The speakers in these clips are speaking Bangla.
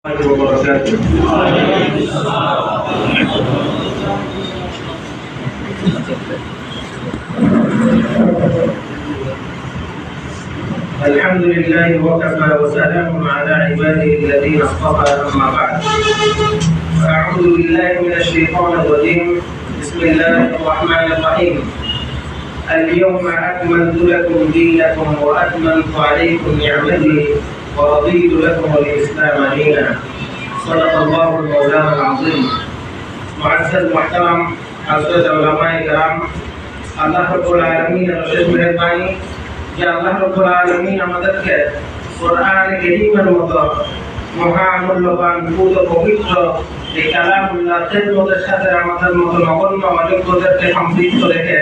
الحمد لله وكفى وسلام على عباده الذين اصطفى اما بعد اعوذ بالله من الشيطان الرجيم بسم الله الرحمن الرحيم اليوم اكملت لكم دينكم واتممت عليكم نعمتي ورضيت لكم الاسلام دينا صدق الله المولانا العظيم معزز محترم حضرت علماء کرام আল্লাহ রাব্বুল আলামিনের অশেষ মেহেরবানি যে আল্লাহ রাব্বুল আলামিন আমাদেরকে কোরআন কারীমের মতো মহামূল্যবান পুরো পবিত্র এই কালামুল্লাহ খেদমতের সাথে আমাদের মতো নগণ্য অযোগ্যদেরকে সম্পৃক্ত রেখে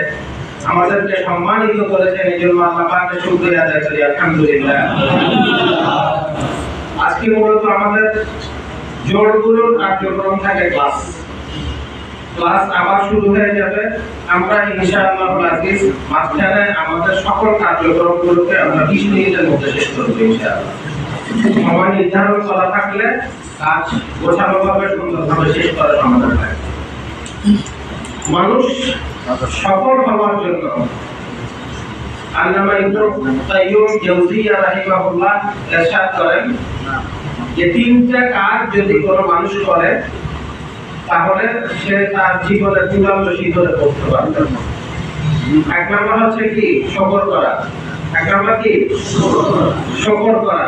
আমাদেরকে সম্মানিত করেছেন এই জন্য আল্লাহ পাকের শুকরিয়া আদায় করি আলহামদুলিল্লাহ। আজকে মূলত আমাদের জোড়গুলোর কার্যক্রম থাকে ক্লাস আবার শুরু হয়ে যাবে। আমরা ইনশাআল্লাহ আজিজ মাঝখানে আমাদের সকল কার্যক্রমগুলোকে আমরা 20 মিনিটের মধ্যে শেষ করব ইনশাআল্লাহ। সময় নির্ধারণ করা থাকলে কাজ গোছানোভাবে সুন্দরভাবে শেষ করার সমাধান থাকে। মানুষ সফল হওয়ার জন্য আল্লামা ইবনে কাইয়্যিম জাওজিয়া রাহিমাহুল্লাহ ইরশাদ করেন যে তিনটা কাজ যদি কোনো মানুষ করে তাহলে সে তার জীবনে চূড়ান্ত শিখরে পৌঁছতে পারবে। এক নম্বর হচ্ছে কি শুকর করা, এক নম্বর কি শুকর করা।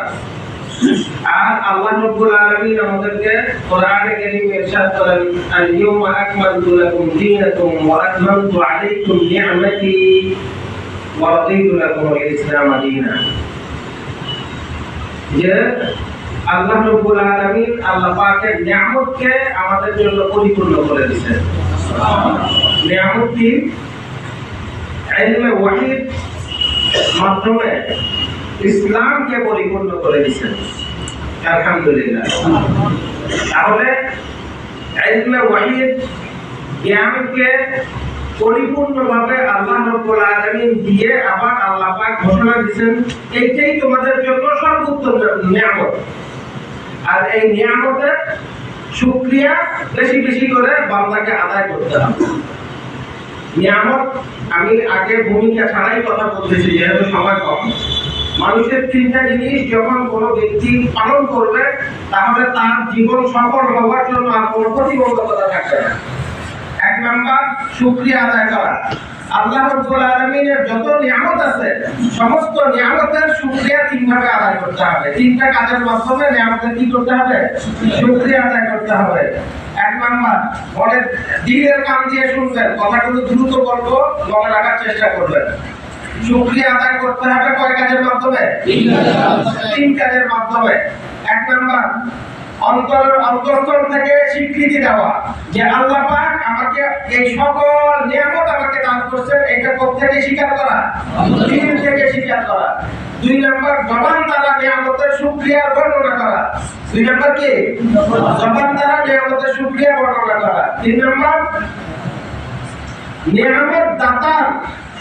আর আল্লাহ রাব্বুল আলামিন আমাদেরকে কোরআনে কারীমে ইরশাদ করেন আল-ইয়াওমা আকমালতু লাকুম দীনাকুম ওয়া আতমামতু আলাইকুম নি'মাতি ওয়া রাদিতু লাকুম আল-ইসলাম দীনা। যে আল্লাহ রাব্বুল আলামিন আল্লাহ পাকের নিয়ামতকে আমাদের জন্য পরিপূর্ণ করে দিয়েছেন। নিয়ামত কি? ইলমে ওয়াহিদ মাধ্যমে ইসলামকে পরিপূর্ণ করে দিয়েছেন আলহামদুলিল্লাহ। তাহলে ইলমে ওয়াহিদ জ্ঞানকে পরিপূর্ণভাবে আল্লাহ রাব্বুল আলামিন দিয়ে আবার আল্লাহ পাক ঘোষণা দিয়েছেন এইটাই তোমাদের জন্য সর্বোত্তম নিয়ামত। আর এই নিয়ামতের শুকরিয়া বেশি বেশি করে বান্দাকে আদায় করতে হবে। নিয়ামত আমি আগে ভূমিকা ছাড়াই কথা বলতেছি যেহেতু সময় কম। মানুষের তিনটা জিনিস যখন কোনো ব্যক্তি পালন করবে তাহলে তার জীবন সফল হওয়ার জন্য আর কোনো প্রতিবন্ধকতা থাকবে না। এক নাম্বার শুকরিয়া আদায় করা। আল্লাহ রাব্বুল আলামিনের যত নিয়ামত আছে সমস্ত নিয়ামতের শুকরিয়া তিনভাবে আদায় করতে হবে। তিনটা কাজের মাধ্যমে নিয়ামতের কি করতে হবে? শুকরিয়া আদায় করতে হবে। এক নাম্বার বলে দিলের কান দিয়ে শুনবেন, কথাগুলো দ্রুত বলবো, মনে রাখার চেষ্টা করবেন। শুকরিয়া আদায় করতে হবে কয় কাজের মাধ্যমে? তিন কাজের মাধ্যমে। এক নাম্বার অন্তরস্থল থেকে স্বীকৃতি দেওয়া যে আল্লাহ পাক আমাকে এই সকল নিয়ামত আমাকে দান করেছেন, এটা প্রত্যেকে স্বীকার করা, দিল থেকে স্বীকার করা। দুই নাম্বার জবান দ্বারা নিয়ামতের শুকরিয়ার বর্ণনা করা। দুই নাম্বার কি? জবান দ্বারা নিয়ামতের শুকরিয়া বর্ণনা করা। তিন নাম্বার নিয়ামত দাতার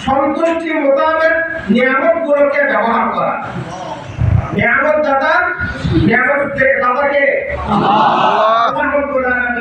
সন্তুষ্টি মোতাবেক নিয়ামতগুলোকে ব্যবহার করা। নিয়ামত দাতা, নিয়ামত দাতাকে আল্লাহ রাব্বুল